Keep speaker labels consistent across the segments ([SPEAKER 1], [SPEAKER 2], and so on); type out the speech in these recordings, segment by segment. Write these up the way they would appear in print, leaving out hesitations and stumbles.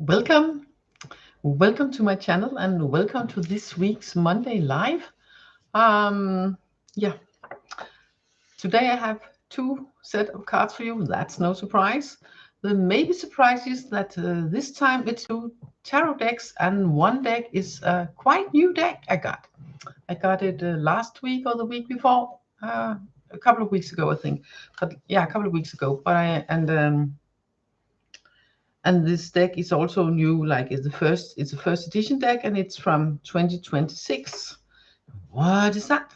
[SPEAKER 1] Welcome, welcome to my channel and welcome to this week's Monday live. Yeah, today I have two set of cards for you. That's no surprise. The maybe surprise is that this time it's two tarot decks and one deck is a quite new deck I got. I got it last week or the week before, a couple of weeks ago I think. But yeah, a couple of weeks ago. But and this deck is also new, like it's a first edition deck, and it's from 2026. What is that?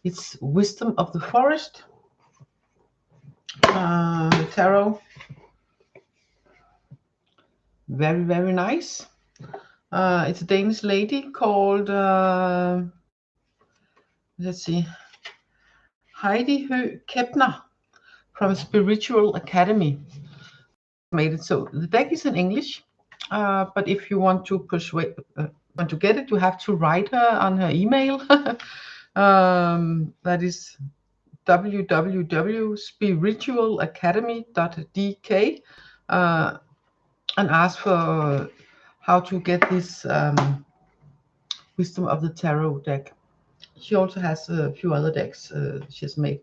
[SPEAKER 1] It's Wisdom of the Forest tarot. Very, very nice. It's a Danish lady called let's see, Heidi Hø Kepner from Spiritual Academy. Made it so the deck is in English, but if you want to want to get it, you have to write her on her email. That is www.spiritualacademy.dk, and ask for how to get this Wisdom of the Tarot deck. She also has a few other decks she's made.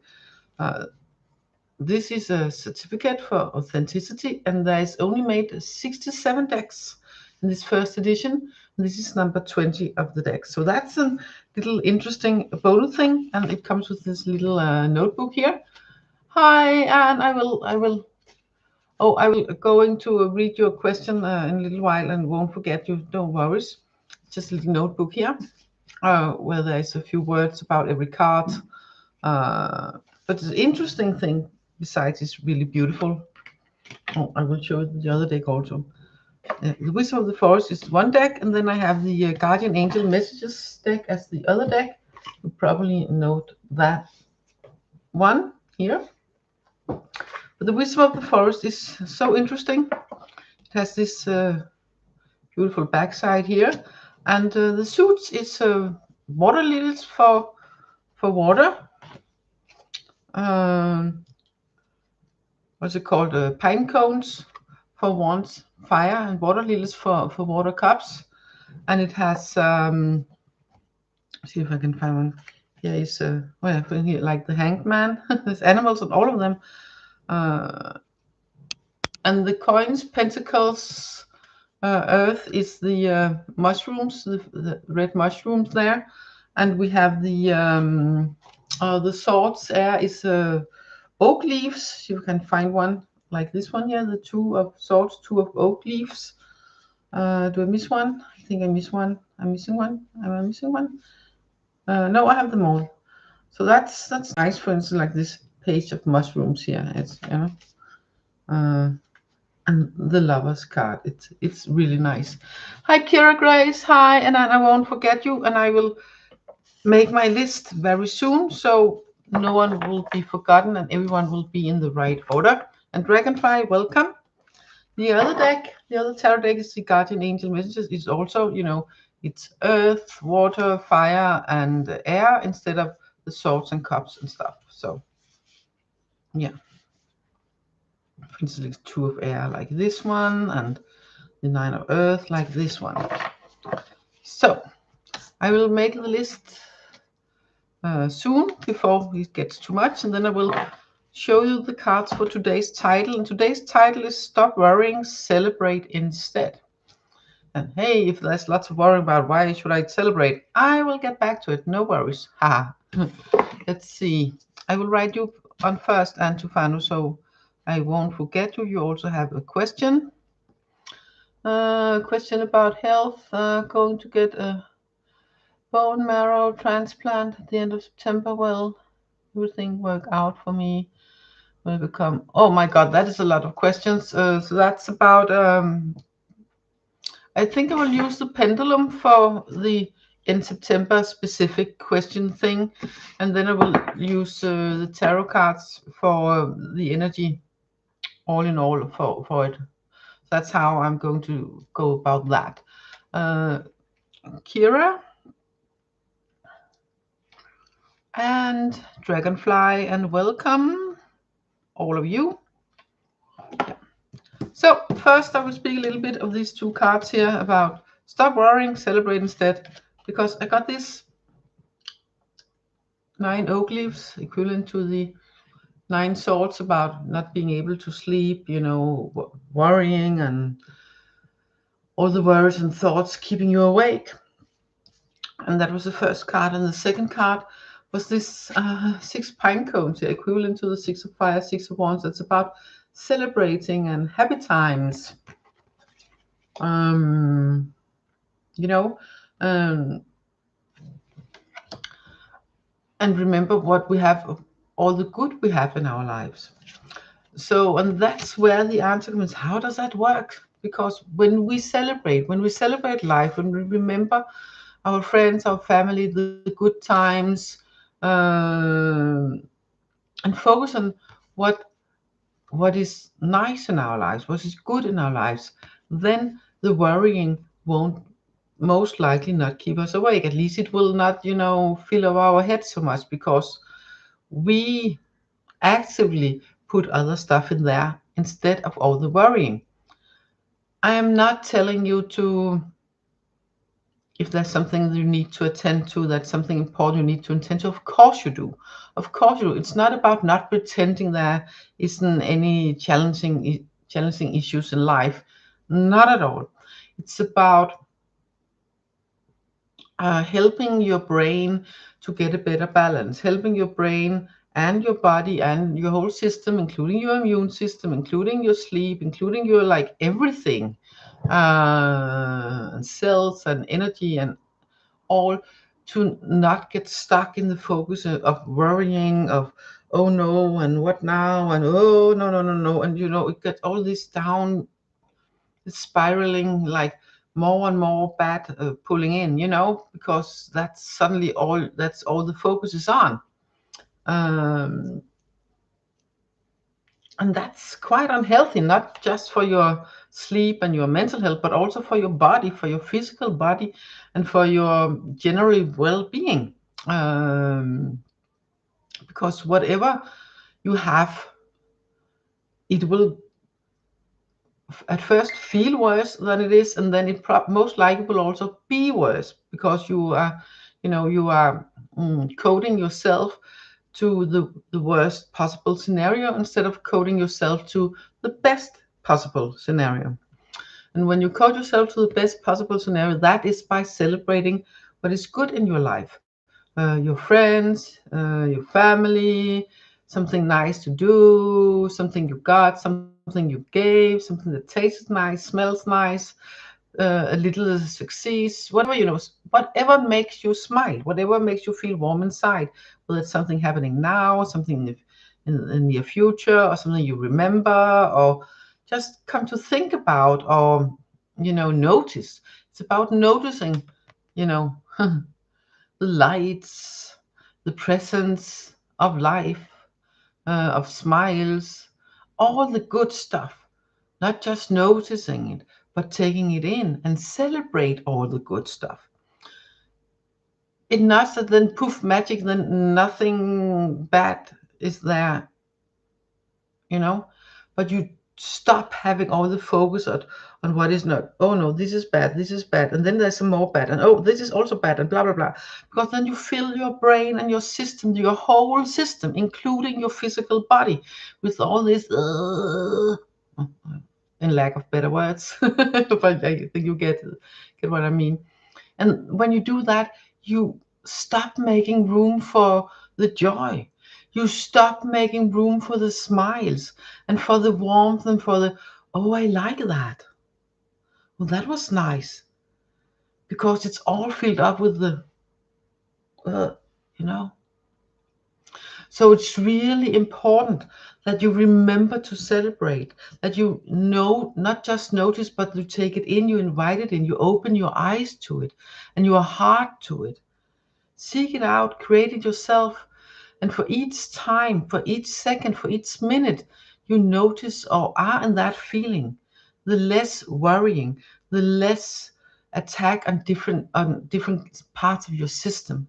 [SPEAKER 1] This is a certificate for authenticity, and there is only made 67 decks in this first edition. This is number 20 of the deck. So that's a little interesting bonus thing, and it comes with this little notebook here. Hi, and I will going to read your question in a little while, and won't forget you. Don't worry. Just a little notebook here, where there's a few words about every card. But the interesting thing, besides, is really beautiful. I will show you the other deck also. The Wisdom of the Forest is one deck, and then I have the Guardian Angel Messages deck as the other deck. You probably note that one here. But the Wisdom of the Forest is so interesting. It has this beautiful backside here, and the suits is water lilies for water. What's it called? Pine cones for wands, fire, and water lilies for water cups. And it has see if I can find one. Here is I put in here like the Hanged Man. There's animals on all of them. And the coins, pentacles, earth is the mushrooms, the red mushrooms there. And we have the swords. Air is oak leaves. You can find one like this one here, the two of swords, two of oak leaves. Do I miss one? I think I miss one. I'm missing one. Am I missing one? No, I have them all. So that's nice. For instance, like this page of mushrooms here. It's and the Lovers card. It's really nice. Hi, Kira Grace. Hi, and I won't forget you, and I will make my list very soon, so no one will be forgotten and everyone will be in the right order. And Dragonfly, welcome. The other deck, the other tarot deck is the Guardian Angel Messages. It's also, it's earth, water, fire, and air instead of the swords and cups and stuff. So, yeah. For instance, two of air like this one, and the 9 of earth like this one. So, I will make the list soon before it gets too much, and then I will show you the cards for today's title. And today's title is Stop Worrying, Celebrate Instead. And hey, if there's lots of worrying about why should I celebrate, I will get back to it. No worries. Ha. Let's see. I will write you on first and to Fano, so I won't forget you. You also have a question. Question about health. Going to get a bone marrow transplant at the end of September. Well, everything work out for me. Will become. Oh my God, that is a lot of questions. So that's about. I think I will use the pendulum for the in September specific question thing, and then I will use the tarot cards for the energy, all in all, for it. That's how I'm going to go about that. Kira and Dragonfly, and welcome all of you. Yeah. So first I will speak a little bit of these two cards here about stop worrying, celebrate instead, because I got this 9 oak leaves equivalent to the 9 swords about not being able to sleep, you know, worrying and all the worries and thoughts keeping you awake. And that was the first card. And the second card was this 6 pine cones, equivalent to the 6 of fire, 6 of wands. That's about celebrating and happy times. You know, and remember what we have, all the good we have in our lives. So, and that's where the answer comes. How does that work? Because when we celebrate life, when we remember our friends, our family, the good times, and focus on what is nice in our lives, what is good in our lives, then the worrying won't most likely not keep us awake. At least it will not, you know, fill up our head so much, because we actively put other stuff in there instead of all the worrying. I am not telling you to, if there's something you need to attend to, that's something important you need to attend to. Of course you do. Of course you do. It's not about not pretending there isn't any challenging issues in life. Not at all. It's about helping your brain to get a better balance, helping your brain and your body and your whole system, including your immune system, including your sleep, including your like everything, cells and energy and all, to not get stuck in the focus of worrying, of oh no, and what now, and oh no no no no, and you know, it gets all this down, it's spiraling, like more and more bad pulling in, you know, because that's suddenly all the focus is on. um, and that's quite unhealthy, not just for your sleep and your mental health, but also for your body, for your physical body, and for your general well-being. um, because whatever you have, it will at first feel worse than it is, and then it most likely will also be worse, because you are, you know, you are coding yourself to the worst possible scenario instead of coding yourself to the best possible scenario. And when you code yourself to the best possible scenario, that is by celebrating what is good in your life, your friends, your family, something nice to do, something you got, something you gave, something that tastes nice, smells nice, a little success, whatever, you know, whatever makes you smile, whatever makes you feel warm inside, whether it's something happening now, something in the near future, or something you remember, or just come to think about, or, you know, notice. It's about noticing, you know, the lights, the presence of life, of smiles, all the good stuff. Not just noticing it, but taking it in and celebrate all the good stuff. It's not that then poof magic, then nothing bad is there, you know, but you stop having all the focus on what is not. Oh no, this is bad, and then there's some more bad, and oh, this is also bad, and blah blah blah. Because then you fill your brain and your system, your whole system, including your physical body, with all this in lack of better words, but I think you get what I mean. And when you do that, you stop making room for the joy. You stop making room for the smiles and for the warmth and for the, oh, I like that. Well, that was nice. Because it's all filled up with the, uh, you know. So it's really important that you remember to celebrate, that you know, not just notice, but you take it in, you invite it in, you open your eyes to it and your heart to it. Seek it out, create it yourself. And for each time, for each second, for each minute, you notice or are in that feeling, the less worrying, the less attack on different parts of your system.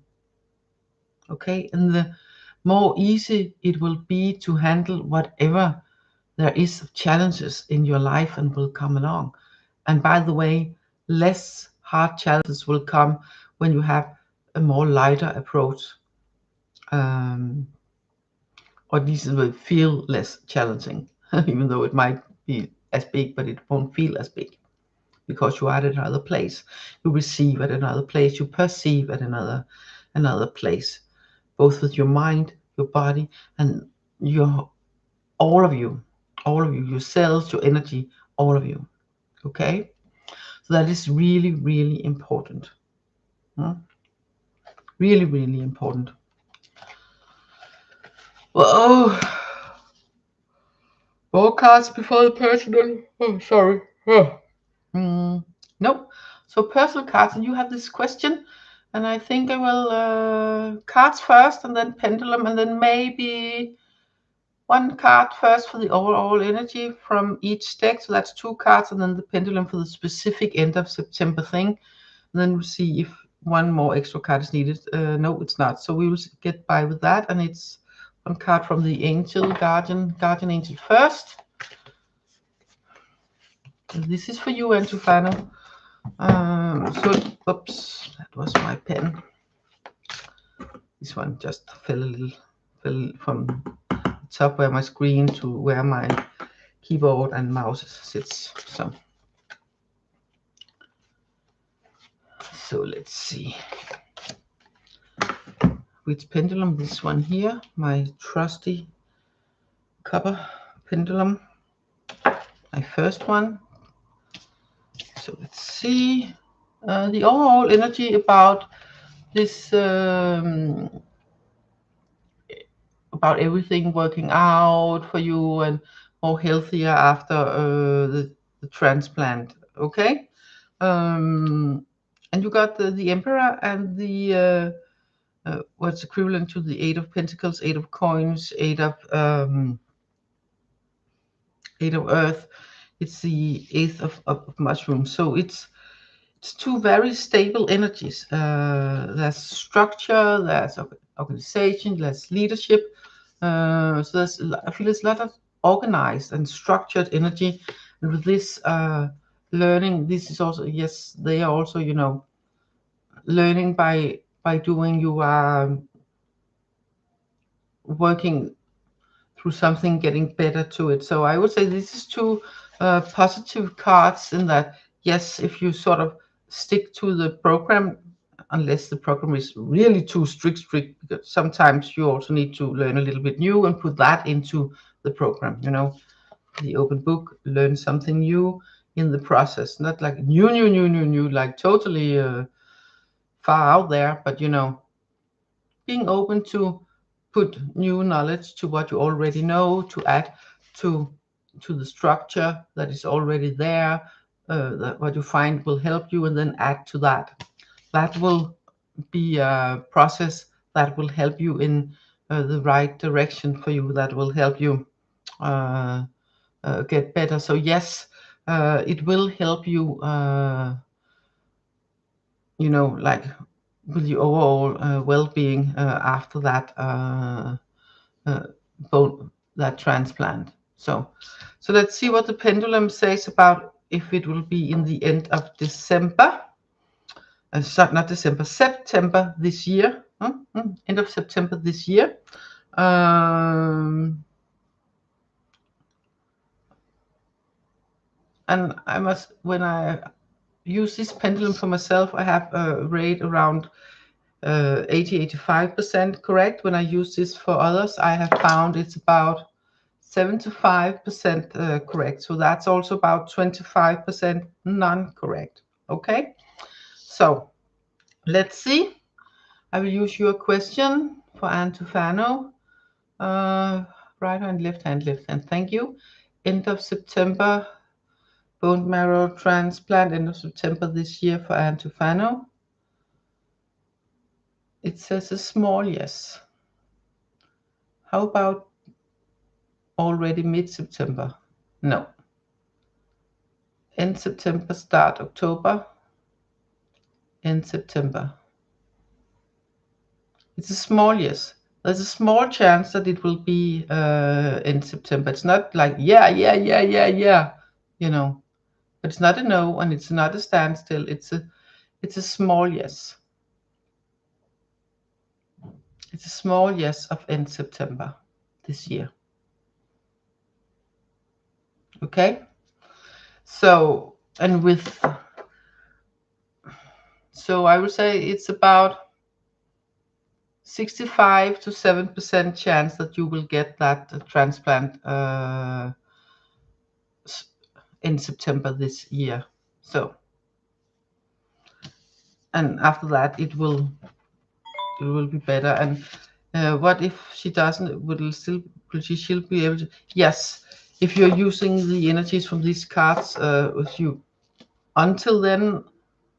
[SPEAKER 1] Okay, and the more easy it will be to handle whatever there is challenges in your life and will come along. And by the way, less hard challenges will come when you have a more lighter approach. Or at least it will feel less challenging, even though it might be as big, but it won't feel as big because you are at another place. You receive at another place, you perceive at another place, both with your mind, your body, and your all of you, your cells, your energy, all of you. Okay, so that is really, really important. Really, really important. Whoa. More cards before the personal. Oh, sorry. No. So personal cards, and you have this question, and I think I will cards first, and then pendulum, and then maybe one card first for the overall energy from each deck. So that's 2 cards, and then the pendulum for the specific end of September thing. And then we'll see if one more extra card is needed. No, it's not. So we will get by with that, and it's one card from the angel, guardian angel first. This is for you, Antufano. So, oops, that was my pen. This one just fell from the top where my screen to where my keyboard and mouse sits. So let's see. Which pendulum? This one here, my trusty copper pendulum. My first one. So let's see. The overall energy about this, about everything working out for you and more healthier after the transplant. Okay. And you got the Emperor and the what's equivalent to the 8 of Pentacles, 8 of Coins, 8 of Earth. It's the 8th of Mushrooms. So it's 2 very stable energies. There's structure, there's organization, there's leadership. So I feel it's a lot of organized and structured energy. And with this learning, this is also, yes, they are also, learning by doing. You are working through something, getting better to it. So I would say this is 2 positive cards in that, yes, if you sort of stick to the program, unless the program is really too strict, because sometimes you also need to learn a little bit new and put that into the program, the open book, learn something new in the process, not like new, like totally far out there, but being open to put new knowledge to what you already know, to add to the structure that is already there, that what you find will help you, and then add to that. That will be a process that will help you in the right direction for you, that will help you get better. So yes, it will help you, like with your overall well-being after that that transplant. So let's see what the pendulum says about if it will be in the end of December. Not December, September this year. End of September this year. And I must, when I use this pendulum for myself, I have a rate around 80-85% correct. When I use this for others, I have found it's about 75% correct. So that's also about 25% non-correct. Okay, so let's see. I will use your question for Antufano. Right hand, left hand, left hand. Thank you. End of September, bone marrow transplant, end of September this year for Antufano. It says a small yes. How about already mid-September? No. End September, start October. End September. It's a small yes. There's a small chance that it will be in September. It's not like yeah, you know, but it's not a no and it's not a standstill. It's a small yes. It's a small yes of end September this year. Okay. So and so I would say it's about 65 to 7% chance that you will get that transplant in September this year. So, and after that, it will be better. And what if she doesn't? Will she still be able to? Yes, if you're using the energies from these cards with you until then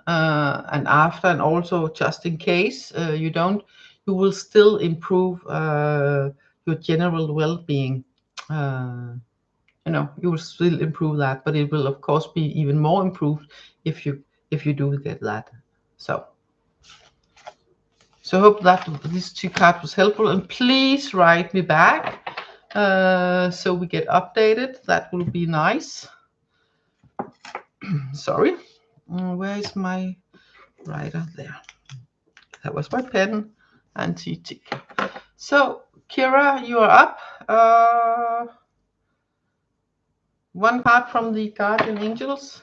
[SPEAKER 1] and after, and also just in case you don't, you will still improve your general well-being. You will still improve that, but it will of course be even more improved if you do get that. So I hope that this 2 cards was helpful, and please write me back so we get updated. That will be nice. Sorry, where is my writer? There. That was my pen and TT. So Kira, you are up. 1 card from the Guardian Angels.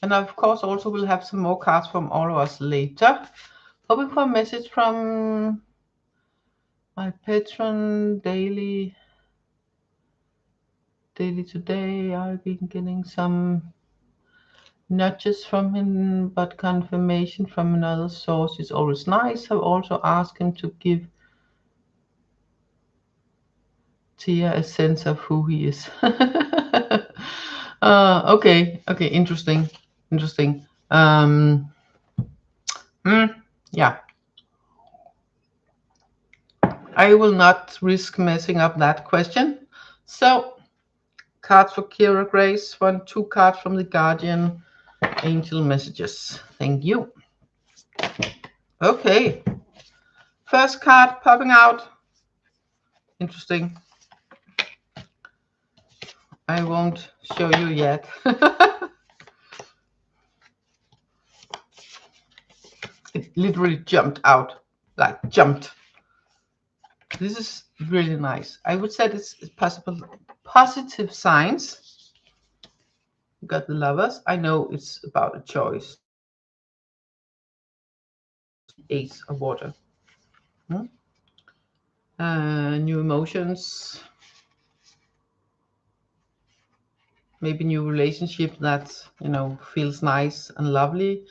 [SPEAKER 1] And of course also we'll have some more cards from all of us later. Hoping for a message from my patron daily today. I've been getting some nudges from him, but confirmation from another source is always nice. I've also asked him to give Tia a sense of who he is. Okay, interesting. Yeah, I will not risk messing up that question. So, cards for Kira Grace, 2 cards from the Guardian Angel Messages. Thank you. Okay, first card popping out. Interesting. I won't show you yet. It literally jumped out, like jumped. This is really nice. I would say this is positive signs. You got the Lovers. I know it's about a choice. Ace of Water. New emotions. Maybe new relationship that feels nice and lovely.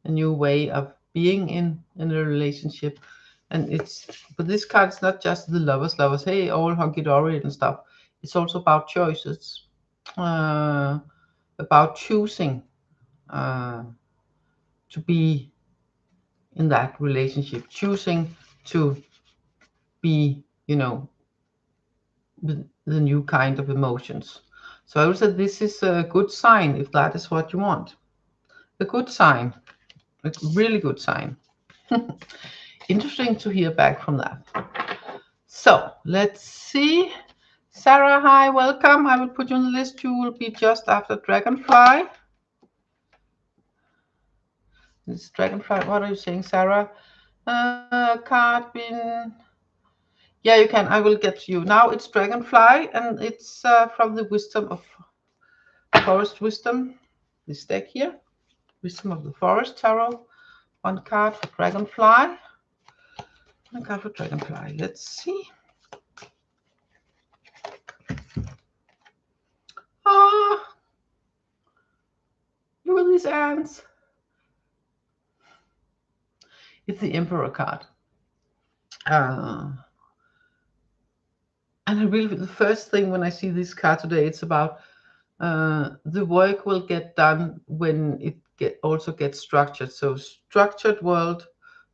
[SPEAKER 1] A new way of being in a relationship. And but this card is not just the lovers, hey, all hunky-dory and stuff. It's also about choices, about choosing to be in that relationship, choosing to be, the new kind of emotions. So I would say this is a good sign if that is what you want. A good sign, a really good sign. Interesting to hear back from that. So let's see. Sarah, hi, welcome. I will put you on the list. You will be just after Dragonfly. This Dragonfly, what are you saying, Sarah? Card been. Yeah, you can. I will get to you. Now it's Dragonfly, and it's from the Wisdom of Forest Wisdom. This deck here. Wisdom of the Forest Tarot. 1 card for Dragonfly. 1 card for Dragonfly. Let's see. Look at these ants. It's the Emperor card. And I really, the first thing when I see this card today, it's about the work will get done when it also gets structured. So structured world,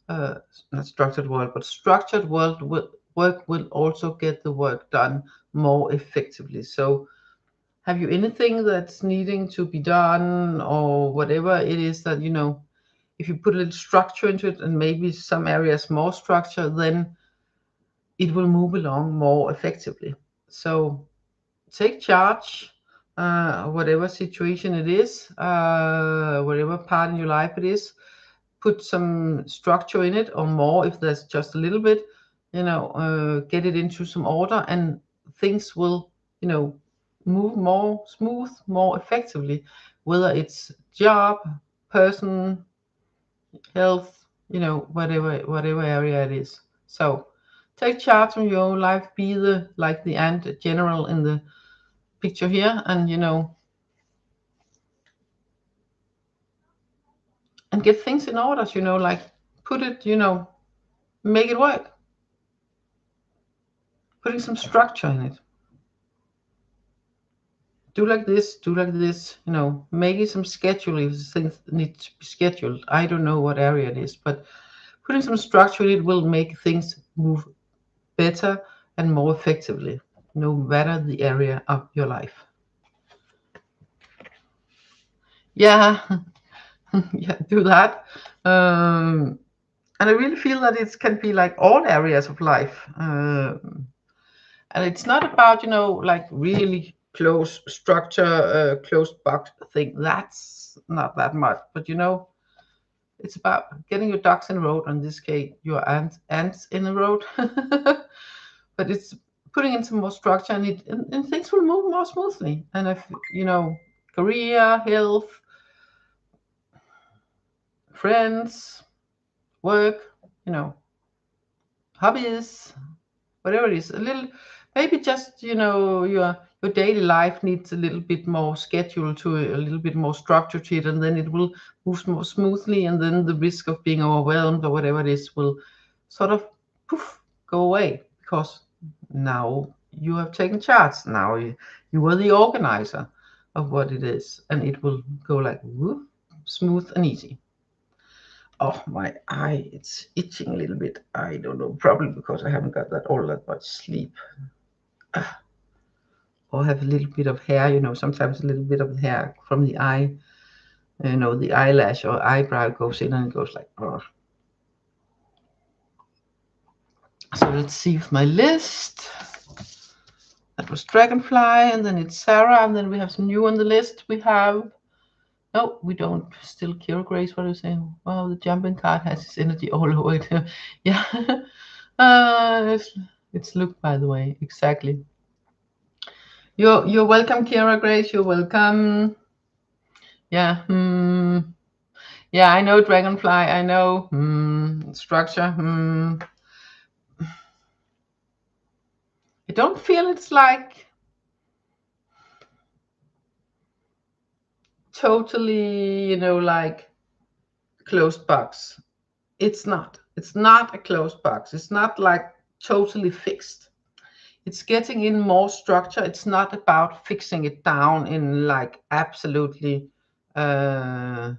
[SPEAKER 1] not structured world, but structured world work will also get the work done more effectively. So have you anything that's needing to be done, or whatever it is that, if you put a little structure into it, and maybe some areas more structure, then it will move along more effectively. So take charge, whatever situation it is, whatever part in your life it is. Put some structure in it, or more if there's just a little bit, get it into some order, and things will, move more smooth, more effectively, whether it's job, person, health, whatever area it is. So take charge of your own life, be the ant general in the picture here, and get things in order, like put it, make it work, putting some structure in it. Do like this, making some schedule if things need to be scheduled. I don't know what area it is, but putting some structure in it will make things move better and more effectively, no matter the area of your life. Yeah, yeah, do that. And I really feel that it can be like all areas of life. And it's not about, like really close structure, closed box thing. That's not that much. But, it's about getting your ducks in a row. In this case, your ants in a row. But it's putting in some more structure, and things will move more smoothly. And if, career, health, friends, work, hobbies, whatever it is, a little, maybe just, your daily life needs a little bit more schedule to it, a little bit more structure to it, and then it will move more smoothly, and then the risk of being overwhelmed or whatever it is will sort of poof, go away, because now you have taken charge. Now you are the organizer of what it is, and it will go like whoop, smooth and easy. Oh, my eye, it's itching a little bit. I don't know, probably because I haven't got all that much sleep. Or have a little bit of hair, sometimes a little bit of hair from the eye, the eyelash or eyebrow goes in and it goes like, oh. So let's see if my list. That was Dragonfly, and then it's Sarah, and then we have some new on the list. We have, no, we don't, still Kira Grace, what are you saying? Wow, the jumping card has its energy all over it. Yeah. It's Luke, by the way, exactly. You're welcome, Kira Grace, you're welcome. Yeah. Yeah, I know Dragonfly, I know structure. I don't feel it's like totally, like closed box. It's not a closed box. It's not like totally fixed. It's getting in more structure. It's not about fixing it down in like absolutely no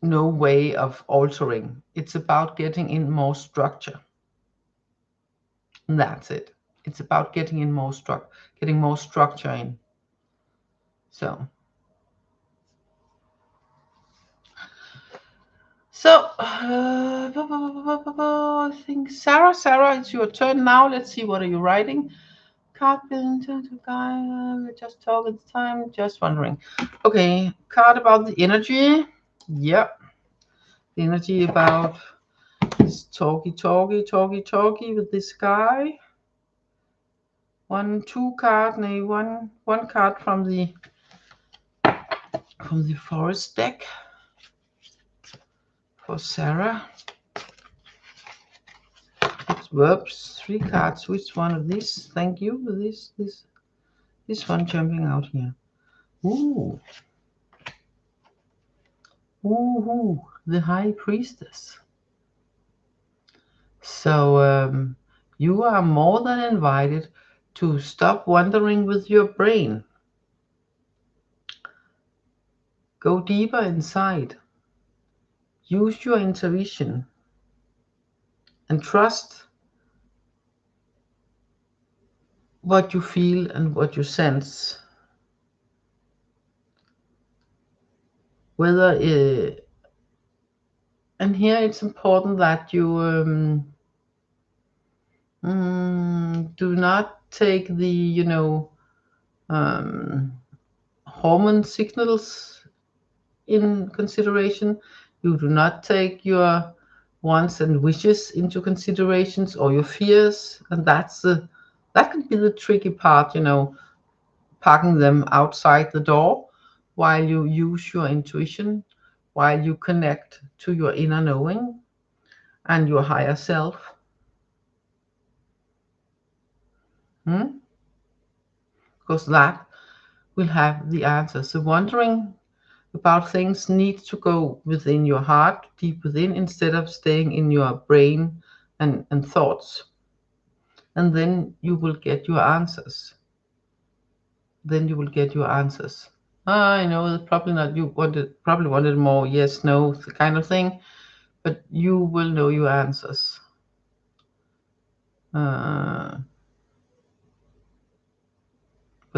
[SPEAKER 1] no way of altering. It's about getting in more structure. And that's it. It's about getting in more getting more structure in. So I think Sarah, it's your turn now. Let's see, what are you writing? Card building to guy. We're just talking the time. Just wondering. Okay, card about the energy. Yep, the energy about this talky with this guy. Two card, maybe one card from the Froest deck for Sarah. Whoops, 3 cards. Which one of these? Thank you. This one jumping out here. Ooh, the High Priestess. So you are more than invited to stop wandering with your brain. Go deeper inside. Use your intuition and trust what you feel and what you sense. Whether And here it's important that you do not take the, hormone signals in consideration. You do not take your wants and wishes into considerations, or your fears, and that can be the tricky part, parking them outside the door while you use your intuition, while you connect to your inner knowing and your higher self. Because that will have the answers. So wondering about things needs to go within your heart, deep within, instead of staying in your brain and thoughts. And then you will get your answers. I know that probably not, you probably wanted more yes, no, the kind of thing, but you will know your answers. But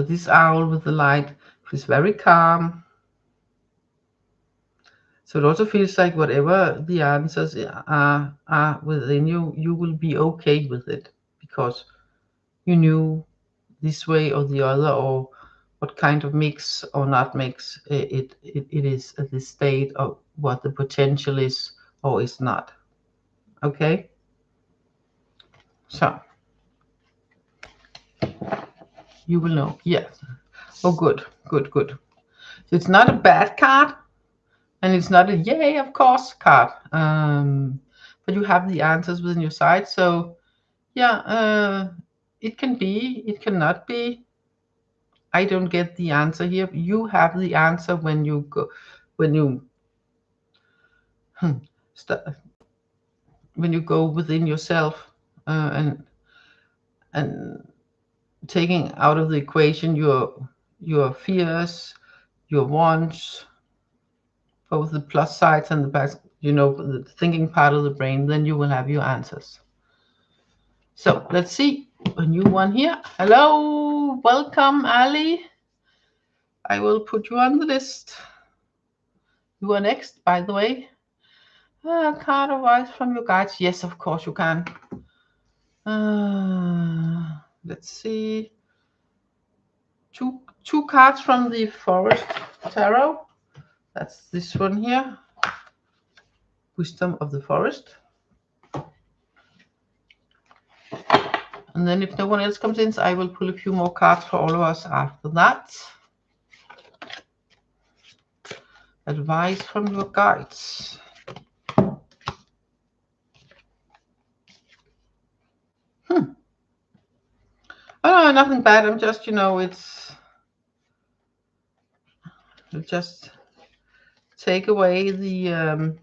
[SPEAKER 1] this owl with the light is very calm. So it also feels like whatever the answers are within you, you will be okay with it, because you knew this way or the other, or what kind of mix or not mix it is at this state, of what the potential is or is not. Okay? So you will know. Yes. Oh, good. So it's not a bad card, and it's not a yay, of course card. But you have the answers within your side. So yeah, it can be, it cannot be. I don't get the answer here. You have the answer when you go, when you when you go within yourself, and taking out of the equation your fears, your wants, both the plus sides and the back, the thinking part of the brain. Then you will have your answers. So let's see a new one here. Hello, welcome, Ali. I will put you on the list. You are next, by the way. Card advice from your guides. Yes, of course you can. Let's see. Two cards from the Froest Tarot. That's this one here. Wisdom of the Forest. And then if no one else comes in, I will pull a few more cards for all of us after that. Advice from your guides. Oh no, nothing bad. I'm just, it's just take away the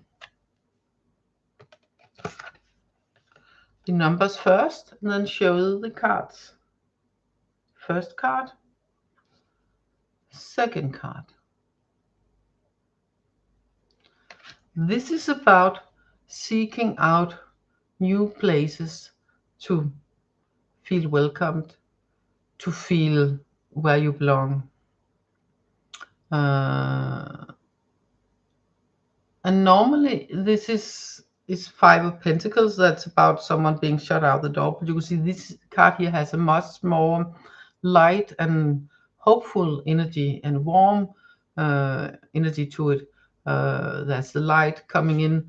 [SPEAKER 1] numbers first, and then show the cards. First card, second card. This is about seeking out new places to feel welcomed, to feel where you belong. And normally this is Five of Pentacles. That's about someone being shut out the door. But you can see this card here has a much more light and hopeful energy and warm energy to it. There's the light coming in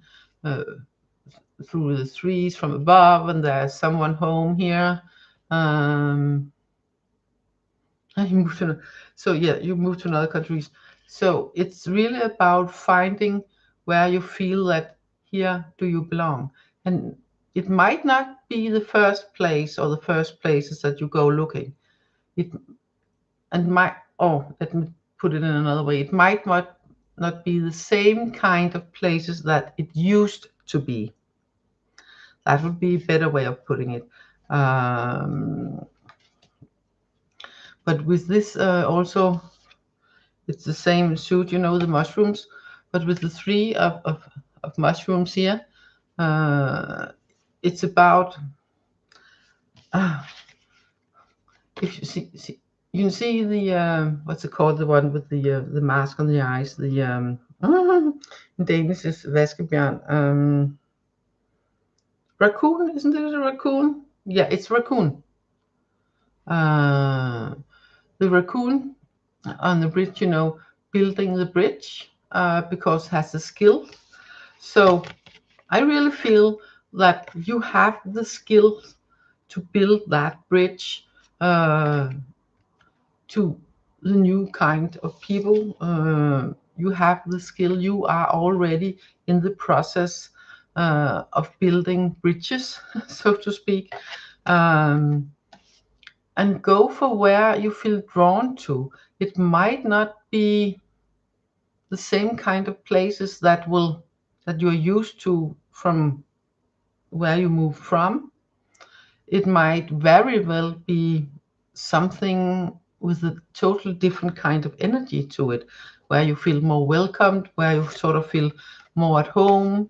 [SPEAKER 1] through the trees from above, and there's someone home here. You moved to another country. So it's really about finding where you feel that here do you belong. And it might not be the first place or the first places that you go looking. Let me put it in another way. It might not be the same kind of places that it used to be. That would be a better way of putting it. But with this also, it's the same suit, the mushrooms, but with the three of mushrooms here, it's about, if you see, you can see the, what's it called, the one with the mask on the eyes, the In Danish is vaskebjørn. Raccoon, isn't it a raccoon? Yeah, it's raccoon. The raccoon on the bridge, building the bridge because has the skill. So I really feel that you have the skill to build that bridge to the new kind of people. You have the skill. You are already in the process of building bridges, so to speak. Um, and go for where you feel drawn to. It might not be the same kind of places that you're used to from where you move from. It might very well be something with a total different kind of energy to it, where you feel more welcomed, where you sort of feel more at home.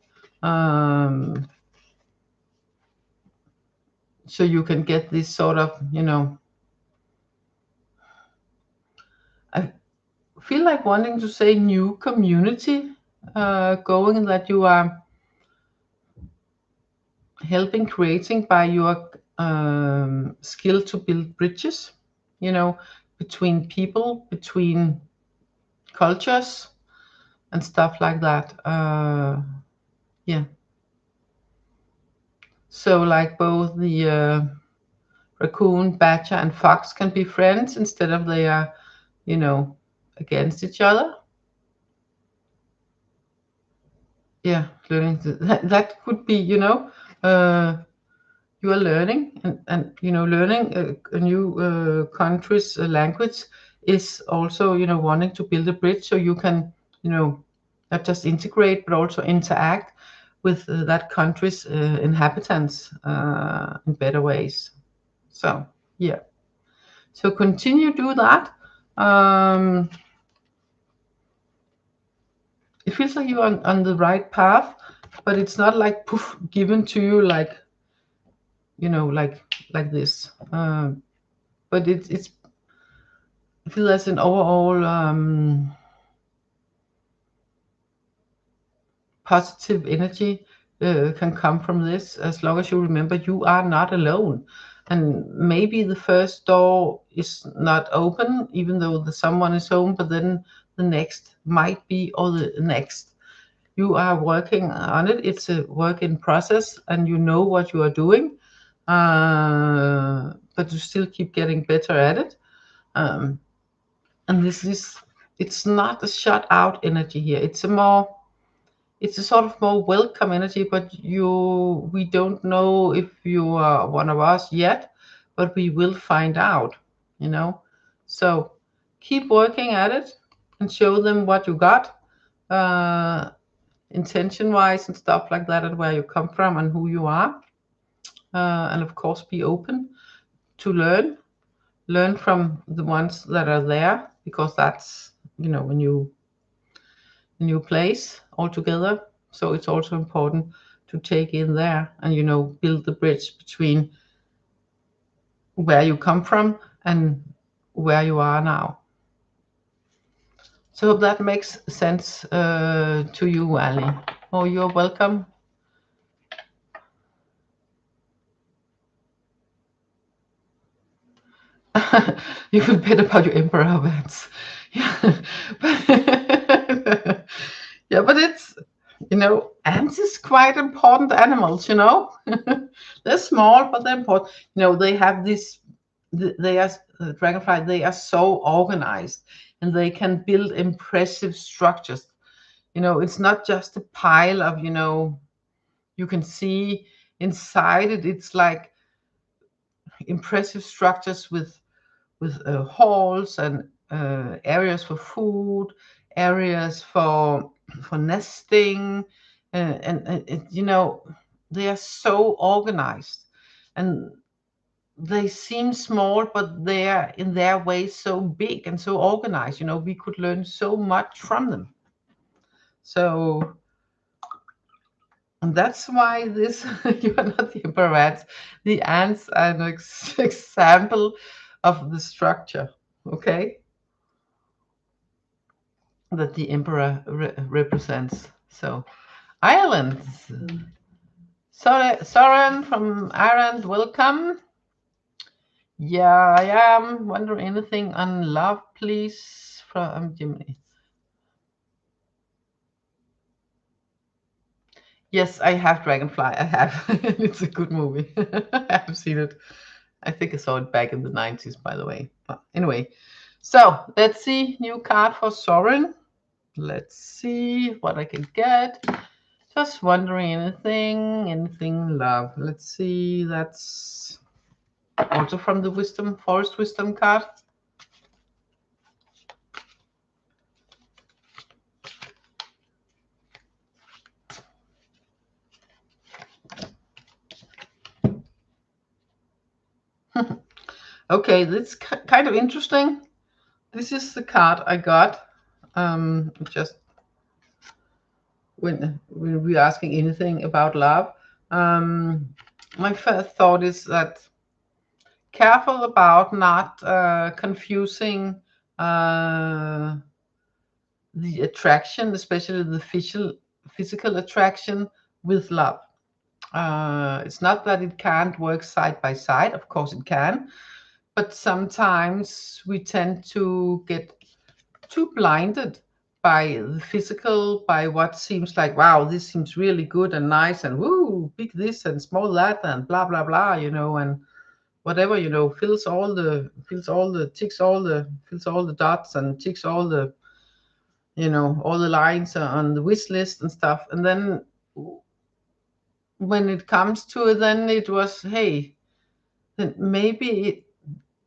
[SPEAKER 1] So you can get this sort of, I feel like wanting to say new community going, that you are helping creating by your skill to build bridges, between people, between cultures and stuff like that. Yeah. So like both the raccoon, badger, and fox can be friends instead of they are, against each other. Yeah, learning that could be, you are learning, and learning a new country's language is also, wanting to build a bridge so you can, not just integrate but also interact with that country's inhabitants in better ways. So yeah, so continue do that. It feels like you're on the right path, but it's not like poof given to you, like, like this. But it's I feel as an overall positive energy can come from this, as long as you remember you are not alone. And maybe the first door is not open, even though someone is home, but then the next might be, or the next. You are working on it. It's a work in process, and you know what you are doing, but you still keep getting better at it. And it's not a shut out energy here. It's a sort of more welcome energy, but we don't know if you are one of us yet, but we will find out, So keep working at it and show them what you got, intention wise and stuff like that, and where you come from and who you are. And of course, be open to learn from the ones that are there, because that's, a new place altogether. So it's also important to take in there and, build the bridge between where you come from and where you are now. So that makes sense to you, Ali. Oh, you're welcome. You feel better about your emperor events. Yeah. Yeah, but it's, ants is quite important animals, They're small, but they're important. They have this, they are, dragonfly, they are so organized, and they can build impressive structures. It's not just a pile of, you can see inside it. It's like impressive structures with halls and areas for food, areas for nesting, and they are so organized, and they seem small, but they are in their way so big and so organized. We could learn so much from them. So, and that's why this you are not the emperor ants. The ants are an example of the structure. Okay. that the emperor represents. So Ireland. Soren from Ireland, welcome. Yeah, I am wondering anything on love, please, from Jimmy. Yes, I have Dragonfly. I have. It's a good movie. I have seen it. I think I saw it back in the 90s, by the way. But anyway, so let's see. New card for Soren. Let's see what I can get. Just wondering anything love. Let's see. That's also from the Forest Wisdom card. Okay, that's kind of interesting. This is the card I got. Just when we're asking anything about love. My first thought is that careful about not confusing the attraction, especially the physical attraction, with love. It's not that it can't work side by side, of course it can, but sometimes we tend to get too blinded by the physical, by what seems like, wow, this seems really good and nice, and woo, big this and small that, and blah blah blah, and whatever, fills all the dots and ticks all the, all the lines on the wish list and stuff. And then when it comes to it, then it was, hey, then maybe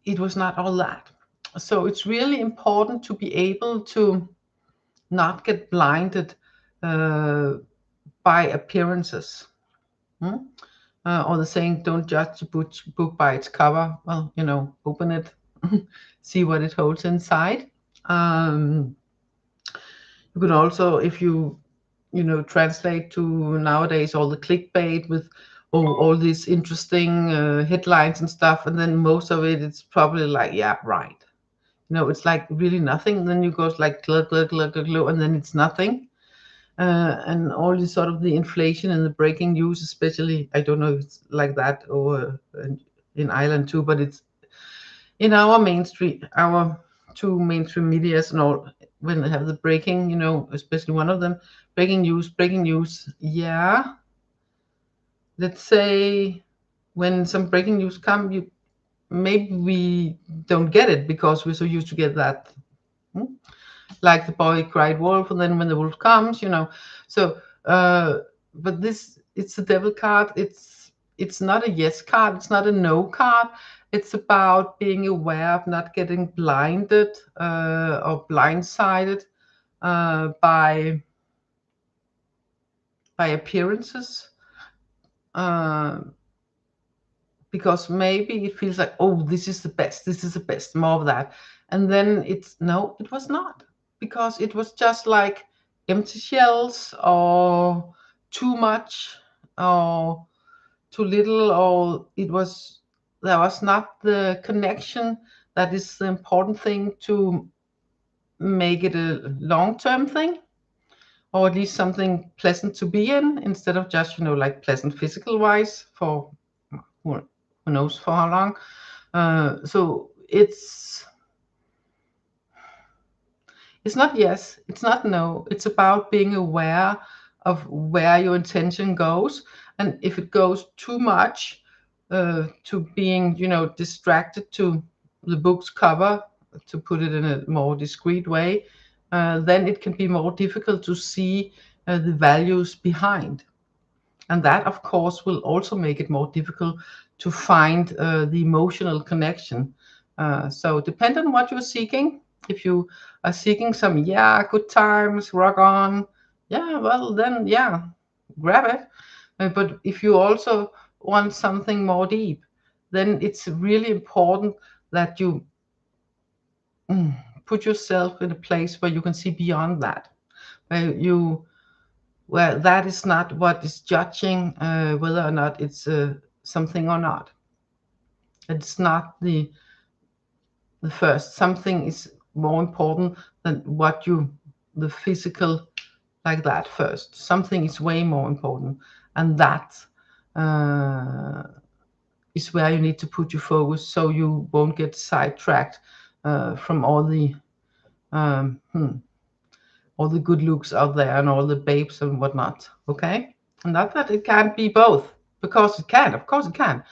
[SPEAKER 1] it was not all that. So it's really important to be able to not get blinded by appearances. Or the saying, don't judge a book by its cover. Well, open it, see what it holds inside. You could also, if you translate to nowadays all the clickbait with all these interesting headlines and stuff, and then most of it, it's probably like, yeah, right. It's like really nothing. Then you goes like glug, glug, glug, glug, glug, and then it's nothing. And all this sort of the inflation and the breaking news, especially, I don't know if it's like that or in Ireland too, but it's in our two mainstream medias and all, when they have the breaking, especially one of them, breaking news. Yeah. Let's say when some breaking news come, maybe we don't get it because we're so used to get that. Like the boy cried wolf, and then when the wolf comes, So, but it's a devil card. It's not a yes card. It's not a no card. It's about being aware of not getting blinded or blindsided by appearances. Because maybe it feels like, oh, this is the best, more of that. And then it was not, because it was just like empty shells, or too much, or too little, or there was not the connection that is the important thing to make it a long-term thing, or at least something pleasant to be in, instead of just, like pleasant physical wise for who knows for how long. So it's not yes, it's not no. It's about being aware of where your intention goes, and if it goes too much to being, distracted to the book's cover, to put it in a more discreet way, then it can be more difficult to see the values behind. And that, of course, will also make it more difficult to find the emotional connection. So depend on what you're seeking. If you are seeking some, good times, rock on, well, then, grab it. But if you also want something more deep, then it's really important that you put yourself in a place where you can see beyond that, where that is not what is judging whether or not it's something or not. It's not the first. Something is more important than what you the physical like that first. Something is way more important, and that is where you need to put your focus, so you won't get sidetracked from all the good looks out there and all the babes and whatnot. Okay, and not that it can't be both, because it can, of course it can,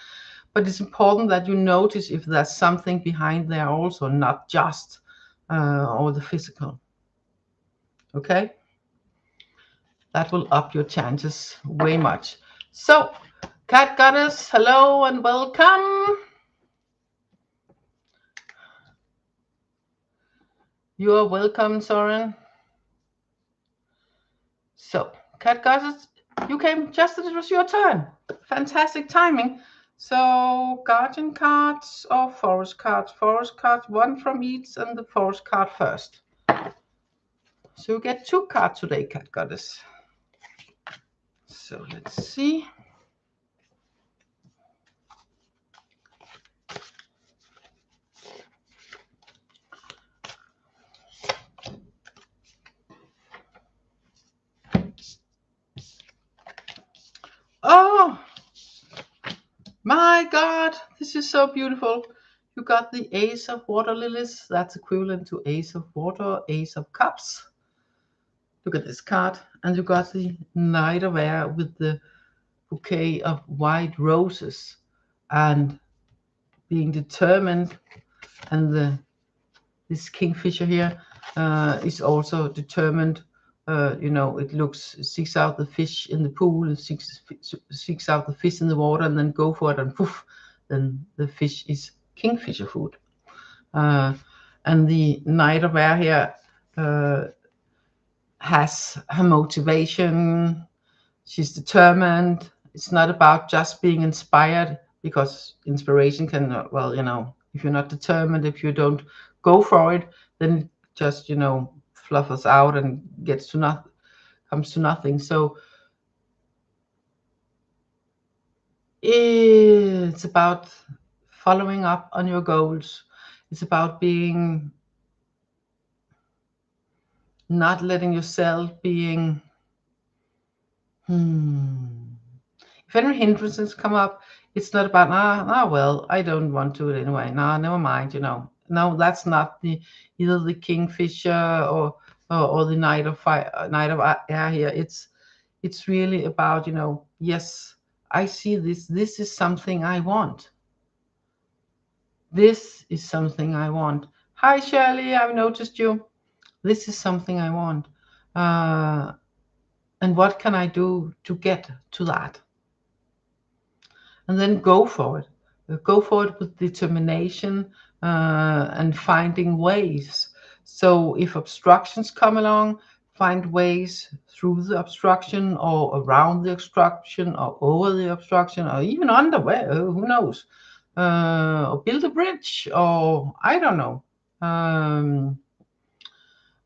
[SPEAKER 1] but it's important that you notice if there's something behind there also, not just all the physical. Okay, that will up your chances way much. So, Cat Goddess, hello and welcome. You are welcome, Soren. So, Cat Goddess, you came just as it was your turn. Fantastic timing. So, Guardian cards or Forest cards? Forest cards, one from each, and the Forest card first. So you get 2 cards today, Cat Goddess. So let's see. Oh my God, this is so beautiful. You got the Ace of Water Lilies. That's equivalent to Ace of Water, Ace of Cups. Look at this card. And you got the Knight of Air with the bouquet of white roses and being determined. And this Kingfisher here is also determined. It seeks out the fish in the pool and seeks out the fish in the water, and then go for it, and poof, then the fish is kingfisher food. And the Knight of Air here has her motivation. She's determined. It's not about just being inspired, because inspiration can, if you're not determined, if you don't go for it, then it just, fluffs out and comes to nothing. So it's about following up on your goals. It's about being, not letting yourself being, if any hindrances come up, it's not about, well, I don't want to anyway. Never mind, No, that's not either the Kingfisher or the Knight of Air here. It's really about, yes, I see this. This is something I want. This is something I want. Hi, Shirley, I've noticed you. This is something I want. And what can I do to get to that? And then go for it. Go for it with determination and finding ways. So if obstructions come along, find ways through the obstruction or around the obstruction or over the obstruction or even under, who knows? Or build a bridge, or I don't know.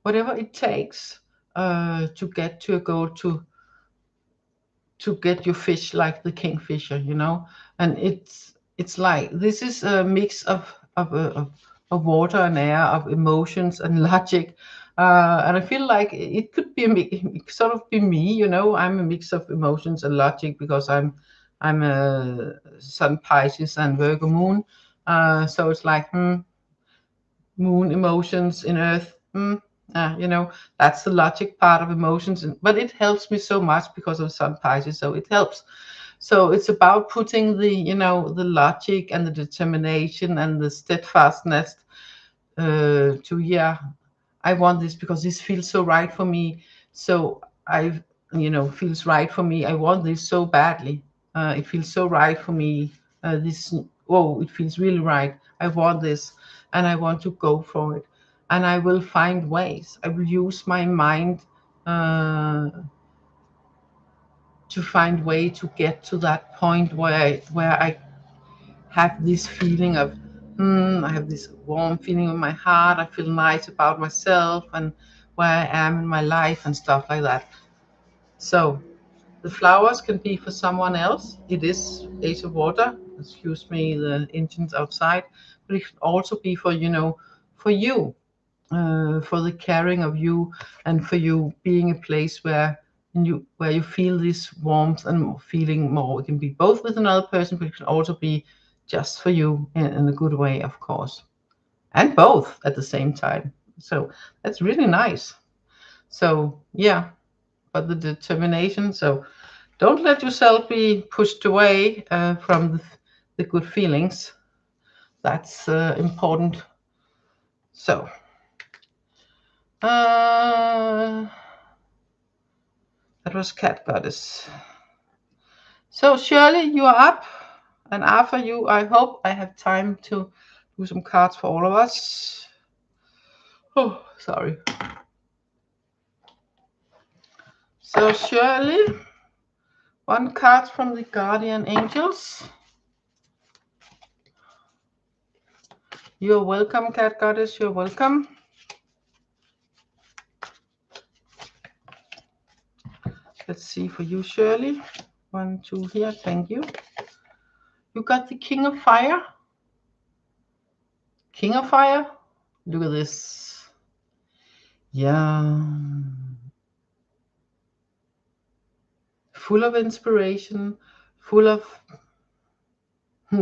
[SPEAKER 1] Whatever it takes to get to a goal, to get your fish like the Kingfisher, and it's like, this is a mix of water and air, of emotions and logic, and I feel like it could be sort of be me, I'm a mix of emotions and logic, because I'm a Sun Pisces and Virgo moon, so it's like moon emotions in Earth. That's the logic part of emotions, but it helps me so much because of Sun Pisces, so it helps. So it's about putting the logic and the determination and the steadfastness I want this because this feels so right for me. So feels right for me. I want this so badly. It feels so right for me. It feels really right. I want this, and I want to go for it. And I will find ways. I will use my mind to find way to get to that point where I have this feeling of, I have this warm feeling in my heart. I feel nice about myself and where I am in my life and stuff like that. So the flowers can be for someone else. It is Ace of Water. Excuse me, the engines outside. But it can also be for, for you. for the caring of you, and for you being a place where you feel this warmth and feeling more. It can be both with another person, but it can also be just for you in a good way, of course, and both at the same time. So that's really nice. So yeah, but the determination. So don't let yourself be pushed away from the good feelings. That's important. So that was Cat Goddess. So Shirley, you are up, and after you, I hope I have time to do some cards for all of us. Oh, sorry. So Shirley, one card from the Guardian Angels. You're welcome, Cat Goddess. You're welcome. Let's see for you, Shirley. 1, 2 here. Thank you. You got the King of Fire. King of Fire. Look at this. Yeah. Full of inspiration, full of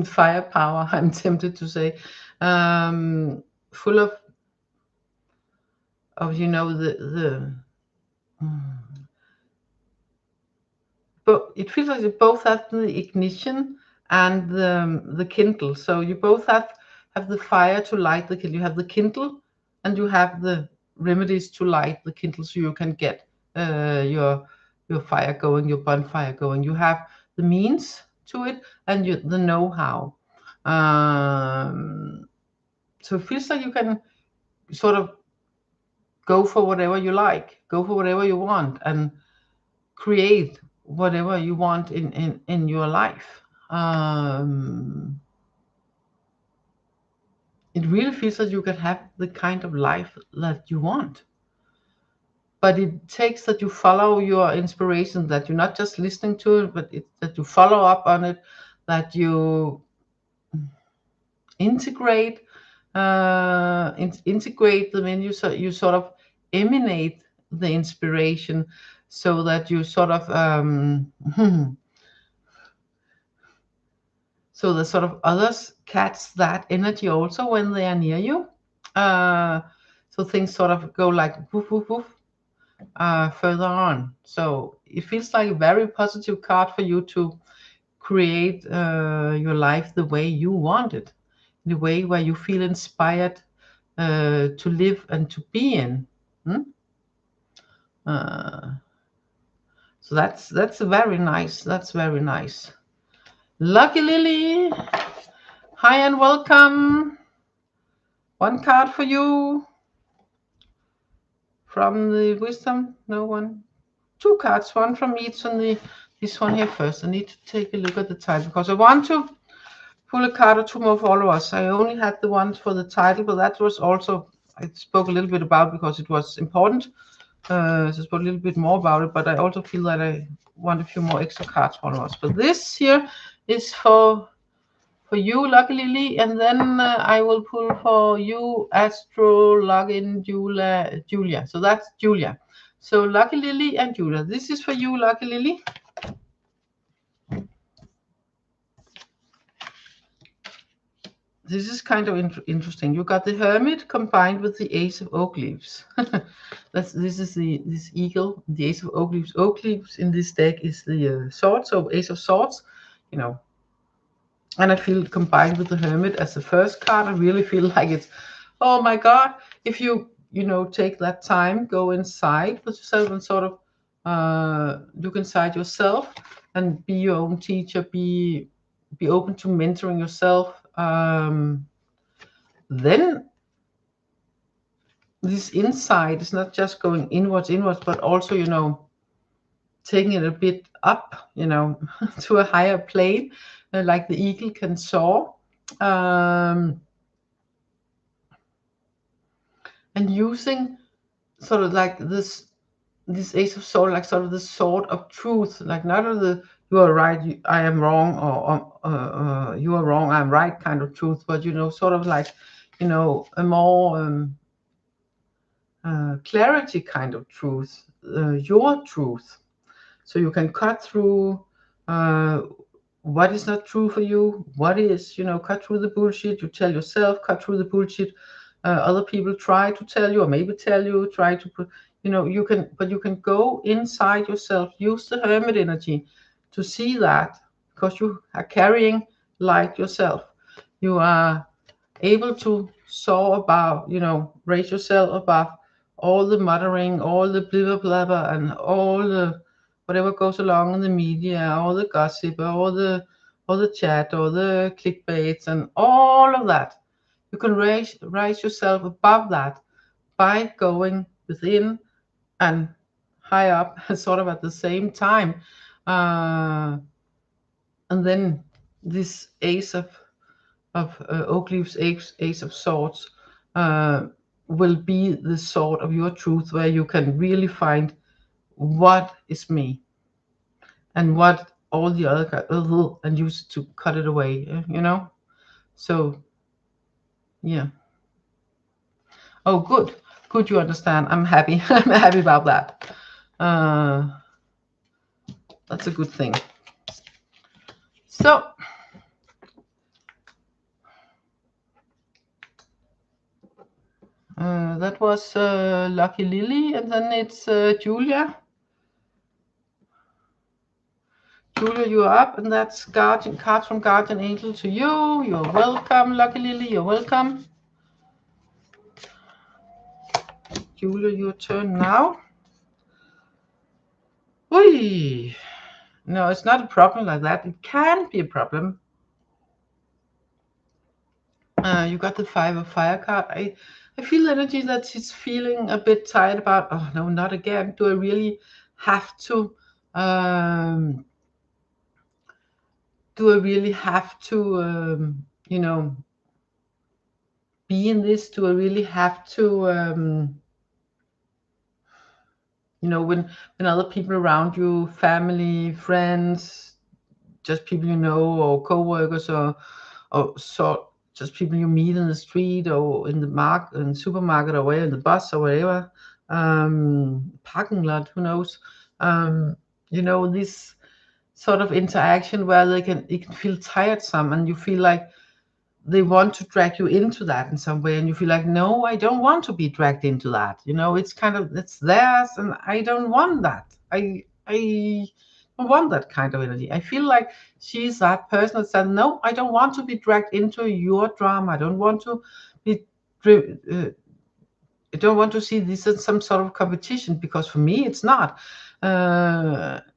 [SPEAKER 1] firepower, I'm tempted to say. Full of you know, but it feels like you both have the ignition and the kindle. So you both have the fire to light the kindle. You have the kindle and you have the remedies to light the kindle, so you can get your fire going, your bonfire going. You have the means to it and the know-how. So it feels like you can sort of go for whatever you like, go for whatever you want, and create whatever you want in your life. It really feels that you can have the kind of life that you want. But it takes that you follow your inspiration, that you're not just listening to it, but that you follow up on it, that you integrate them in you, so you sort of emanate the inspiration, so that you sort of so the sort of others catch that energy also when they are near you. So things sort of go like woof woof woof further on. So it feels like a very positive card for you to create your life the way you want it, the way where you feel inspired to live and to be in. So that's very nice. That's very nice. Lucky Lily, hi and welcome. One card for you from the wisdom. No one. 2 cards, one from each on this one here first. I need to take a look at the title because I want to pull a card or 2 more for all of us. I only had the ones for the title, but that was also, I spoke a little bit about because it was important. So I spoke a little bit more about it, but I also feel that I want a few more extra cards for all of us. But this here is for you, Lucky Lily, and then I will pull for you, Astro, Login, Julia. So that's Julia. So Lucky Lily and Julia. This is for you, Lucky Lily. This is kind of interesting. You got the Hermit combined with the Ace of Oak Leaves. This is this eagle, the Ace of Oak Leaves. Oak Leaves in this deck is the sword, so Ace of Swords, you know. And I feel combined with the Hermit as the first card, I really feel like it's, oh my God, if you take that time, go inside with yourself and sort of look inside yourself and be your own teacher, be open to mentoring yourself. Then this insight is not just going inwards, but also, taking it a bit up, to a higher plane, like the eagle can soar. And using sort of like this Ace of Swords, like sort of the sword of truth, like not of the you are right, I am wrong, or you are wrong, I'm right kind of truth, but sort of like, a more clarity kind of truth, your truth. So you can cut through what is not true for you, what is, cut through the bullshit you tell yourself, cut through the bullshit other people try to tell you, or maybe tell you, try to put, you can, but you can go inside yourself, use the hermit energy to see that, because you are carrying light yourself. You are able to soar above, raise yourself above all the muttering, all the blah blah blah, and all the whatever goes along in the media, all the gossip, all the chat, all the clickbaits, and all of that. You can raise yourself above that by going within and high up, sort of at the same time. And then this ace of oak leaves, ace of swords, will be the sword of your truth, where you can really find what is me and what all the other and use it to cut it away. So yeah. Oh, good, you understand. I'm happy. I'm happy about that. That's a good thing. So that was Lucky Lily, and then it's Julia. Julia, you're up, and that's Guardian cards from Guardian Angel to you. You're welcome, Lucky Lily. You're welcome. Julia, your turn now. Oi. No, it's not a problem like that. It can be a problem. You got the 5 of Fire card. I feel energy that she's feeling a bit tired about. Oh no, not again. Do I really have to? Do I really have to? Be in this? Do I really have to? When other people around you, family, friends, just people you know, or co-workers, or just people you meet in the street, or in the supermarket, or where, in the bus, or wherever, parking lot, who knows, this sort of interaction where you can feel tiresome, and you feel like they want to drag you into that in some way, and you feel like, no, I don't want to be dragged into that. It's kind of, it's theirs, and I don't want that. I don't want that kind of energy. I feel like she's that person that said, no, I don't want to be dragged into your drama. I don't want to be I don't want to see this as some sort of competition, because for me it's not.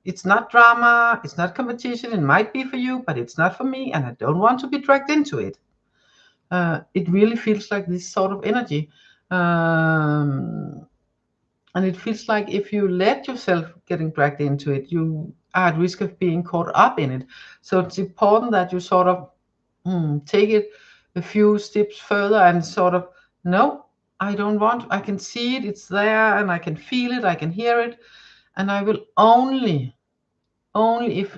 [SPEAKER 1] It's not drama, it's not competition. It might be for you, but it's not for me, and I don't want to be dragged into it. It really feels like this sort of energy. And it feels like if you let yourself getting dragged into it, you are at risk of being caught up in it. So it's important that you sort of take it a few steps further and sort of, no, I don't want, I can see it, it's there, and I can feel it, I can hear it, and I will only if,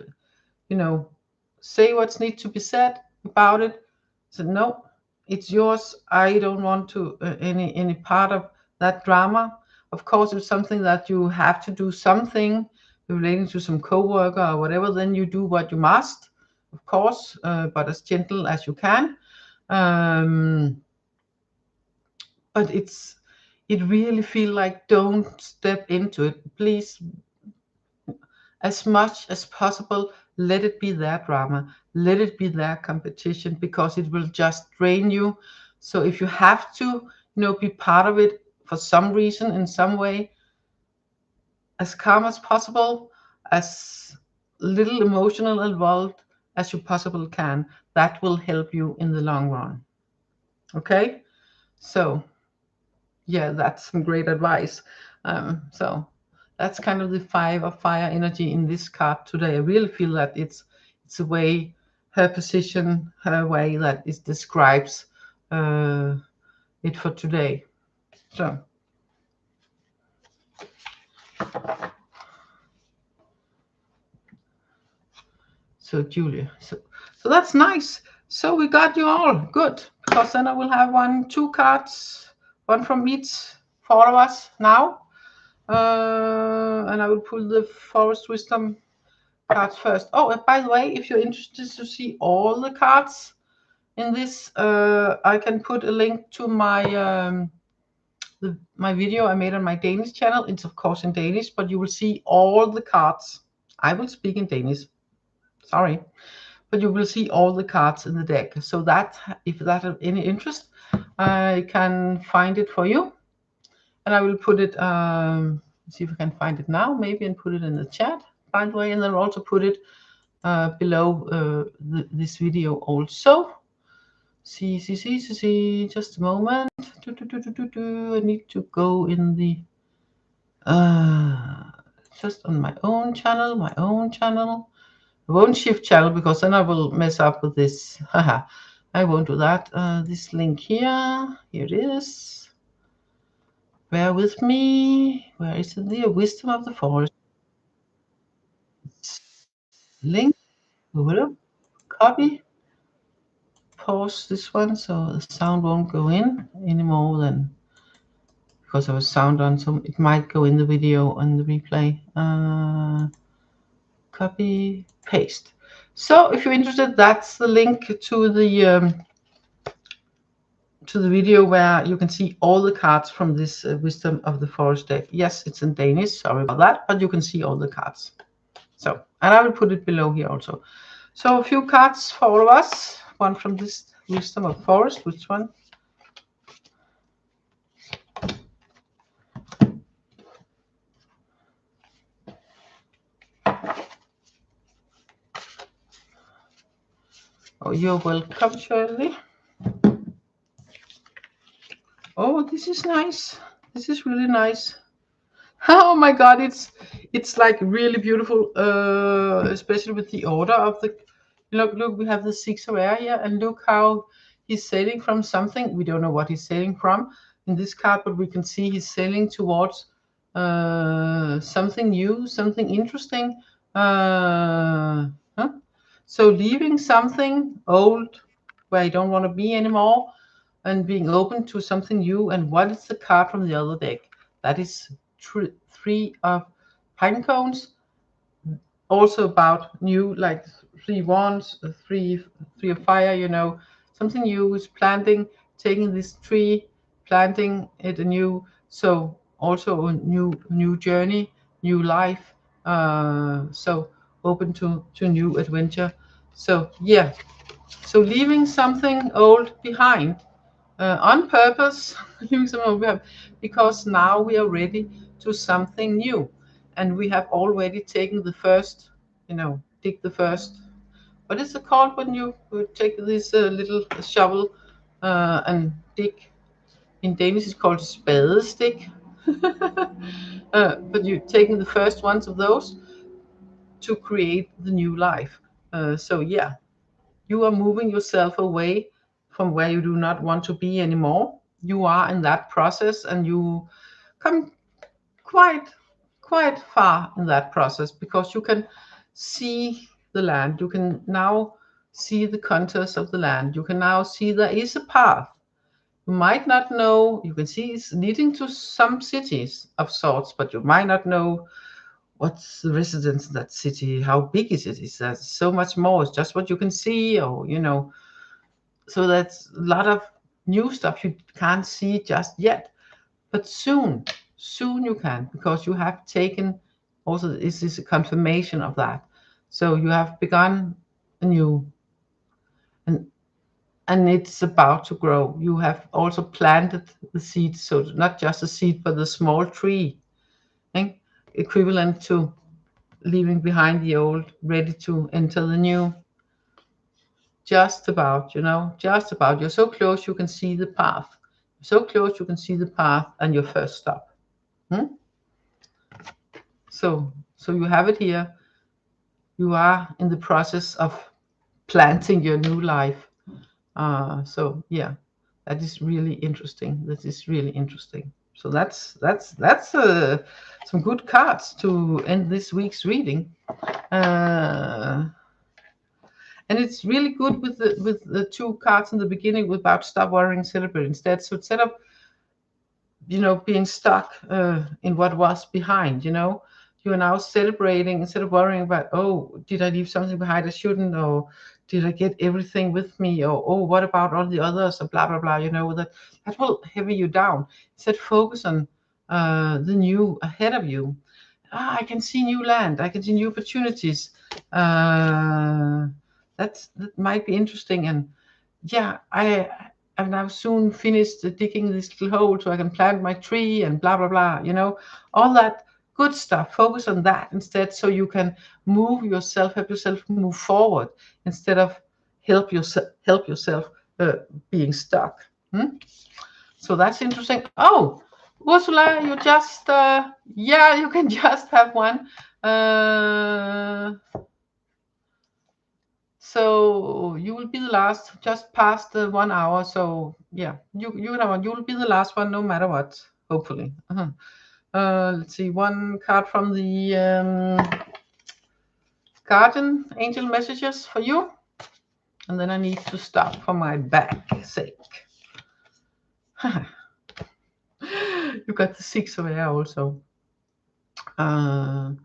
[SPEAKER 1] say what's need to be said about it. So no, it's yours. I don't want to any part of that drama. Of course, if something that you have to do something relating to some coworker or whatever, then you do what you must, of course, but as gentle as you can. But it really feel like, don't step into it, please. As much as possible, let it be their drama, let it be their competition, because it will just drain you. So if you have to, be part of it for some reason, in some way, as calm as possible, as little emotional involved as you possibly can. That will help you in the long run. Okay, so yeah, that's some great advice. So that's kind of the 5 of Fire energy in this card today. I really feel that it's a way, her position, her way, that it describes it for today. So Julia, so that's nice. So we got you all good, because then I will have 2 cards, one from each follow us now. And I will pull the Forest Wisdom cards first. Oh, and by the way, if you're interested to see all the cards in this, I can put a link to my my video I made on my Danish channel. It's of course in Danish, but you will see all the cards. I will speak in Danish. Sorry. But you will see all the cards in the deck. So that, if that of any interest, I can find it for you. And I will put it, see if I can find it now, maybe, and put it in the chat, by the way. And then I'll also put it below this video also. See, just a moment. I need to go in the, just on my own channel, I won't shift channel because then I will mess up with this. Haha, I won't do that. This link here it is. Bear with me. Where is it? The Wisdom of the Forest. Link. Copy. Pause this one so the sound won't go in any more than, because I was sound on, so it might go in the video on the replay. Copy, paste. So if you're interested, that's the link to the video where you can see all the cards from this Wisdom of the Forest deck. Yes, it's in Danish, sorry about that, but you can see all the cards. So, and I will put it below here also. So a few cards for all of us. One from this Wisdom of Forest. Which one? Oh, you're welcome, Shirley. Oh, this is nice. This is really nice. Oh my God, it's like really beautiful, especially with the order of the. Look, we have the 6 of air here, and look how he's sailing from something. We don't know what he's sailing from in this card, but we can see he's sailing towards something new, something interesting. So leaving something old where you don't want to be anymore, and being open to something new. And what is the card from the other deck? That is 3 of pine cones. Also about new, like 3 wands, 3 of fire, you know, something new is planting, taking this tree, planting it anew. So also a new journey, new life. So open to new adventure. So yeah, so leaving something old behind, on purpose, leaving something old behind, because now we are ready to something new. And we have already taken the first, dig the first, what is it called when you take this little shovel and dig? In Danish it's called spadestik. But you're taking the first ones of those to create the new life. So yeah, you are moving yourself away from where you do not want to be anymore. You are in that process, and you come quite far in that process, because you can see the land. You can now see the contours of the land. You can now see there is a path. You might not know, you can see it's leading to some cities of sorts, but you might not know what's the residence in that city, how big is it? Is there so much more? It's just what you can see, or so that's a lot of new stuff you can't see just yet. But soon you can, because you have taken, also this is a confirmation of that. So you have begun anew, and it's about to grow. You have also planted the seed, so not just a seed, but a small tree, equivalent to leaving behind the old, ready to enter the new. Just about, just about. You're so close you can see the path. So close you can see the path and your first stop. So you have it here. You are in the process of planting your new life. So yeah, that is really interesting. So that's some good cards to end this week's reading. And it's really good with the 2 cards in the beginning about stop worrying, celebrate instead. So instead of you know, being stuck in what was behind, you know. You are now celebrating instead of worrying about, oh, did I leave something behind I shouldn't, or did I get everything with me, or oh, what about all the others, or blah blah blah, you know, that will heavy you down. Instead, focus on the new ahead of you. I can see new land, I can see new opportunities. That might be interesting. And yeah, I've now soon finished digging this little hole so I can plant my tree and blah blah blah, you know, all that good stuff. Focus on that instead, so you can help yourself move forward, instead of help yourself being stuck. So that's interesting. Oh, Ursula, you just yeah, you can just have one. So you will be the last, just past the 1 hour. So yeah, you know what, you will be the last one no matter what, hopefully. Let's see, one card from the Guardian Angel Messages for you. And then I need to stop for my back's sake. You got the 6 over there also. And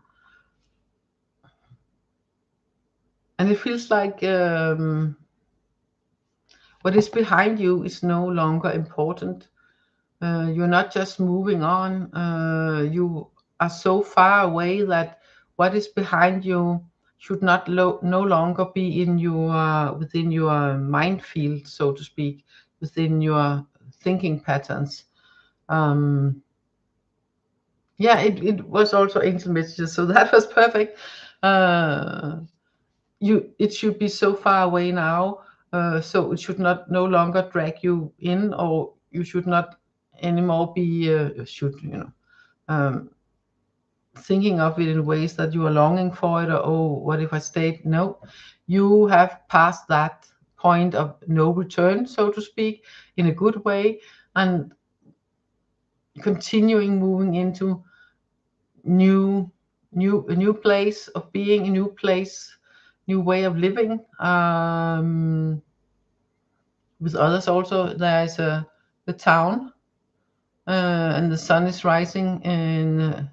[SPEAKER 1] it feels like what is behind you is no longer important. You're not just moving on. You are so far away that what is behind you should not no longer be in your within your mind field, so to speak, within your thinking patterns. Yeah, it was also angel messages, so that was perfect. It should be so far away now, so it should no longer drag you in, or you should not anymore be thinking of it in ways that you are longing for it, or oh, what if I stayed? No, you have passed that point of no return, so to speak, in a good way, and continuing moving into a new place of being, a new place, new way of living. With others also, there is the town, and the sun is rising, and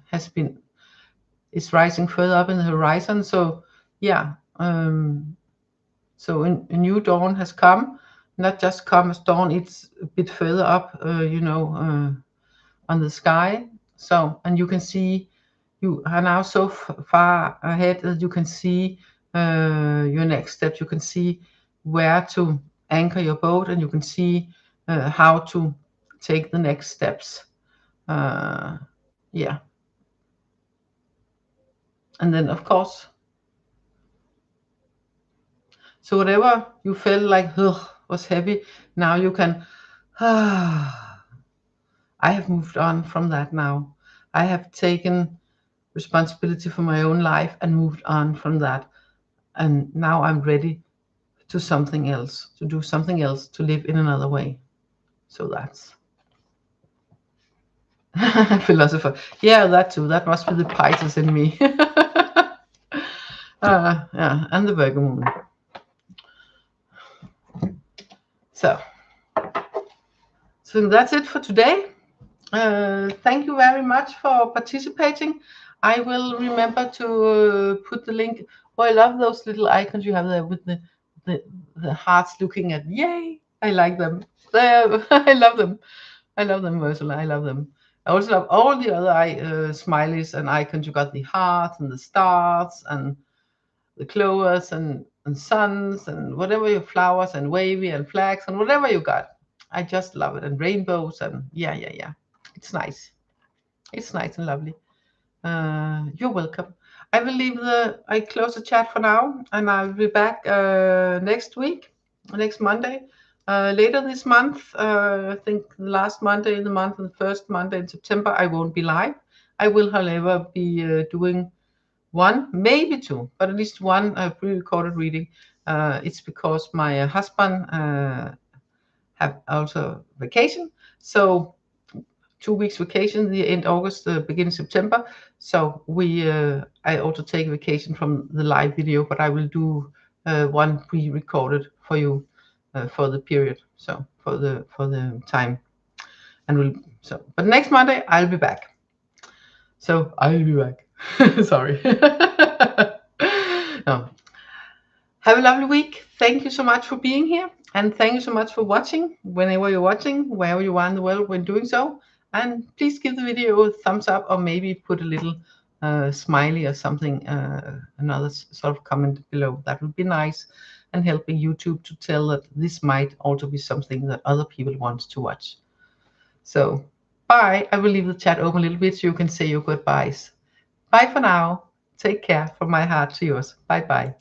[SPEAKER 1] is rising further up in the horizon. So yeah, so a new dawn has come, not just come as dawn, it's a bit further up, on the sky. So, and you can see, you are now so far ahead that you can see your next step. You can see where to anchor your boat, and you can see how to take the next steps. Yeah. And then, of course, so whatever you felt like was heavy, now you can, I have moved on from that now. I have taken responsibility for my own life and moved on from that. And now I'm ready to something else, to do something else, to live in another way. So that's philosopher. Yeah, that too. That must be the Pisces in me. Yeah, and the Virgo moon. So that's it for today. Thank you very much for participating. I will remember to put the link. Oh, I love those little icons you have there with the hearts looking at. Yay! I like them. I love them. I love them, Ursula. I love them. I also love all the other smileys and icons. You got the hearts and the stars and the clovers and suns and whatever your flowers and wavy and flags and whatever you got. I just love it. And rainbows and yeah. It's nice. It's nice and lovely. You're welcome. I close the chat for now, and I'll be back next week, next Monday. Later this month, I think the last Monday in the month and the first Monday in September, I won't be live. I will, however, be doing one, maybe two, but at least one pre-recorded reading. It's because my husband have also vacation, so 2 weeks vacation, the end August, beginning September. So I also take vacation from the live video, but I will do one pre-recorded for you for the period. So for the time. and but next Monday I'll be back. So I'll be back. Sorry. No. Have a lovely week. Thank you so much for being here. And thank you so much for watching, whenever you're watching, wherever you are in the world when doing so. And please give the video a thumbs up, or maybe put a little smiley or something, another sort of comment below. That would be nice, and helping YouTube to tell that this might also be something that other people want to watch. So bye. I will leave the chat open a little bit so you can say your goodbyes. Bye for now. Take care, from my heart to yours. Bye bye.